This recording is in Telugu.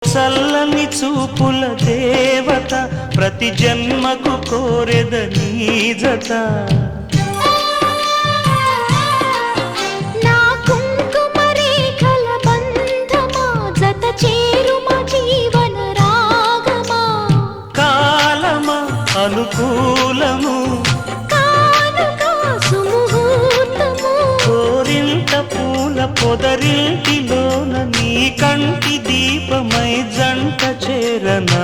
చల్లని చూపుల దేవత ప్రతి జన్మకు కోరెద నీ జత నా కుంకుమ రేఖల బంధమా జత చేరుమ జీవన రాగమా కాలమా అనుకూలము కానుక సుముహూర్తము కోరింత పూల పొదరింటిలోన నీ కంటి దీపమై జంట చేరనా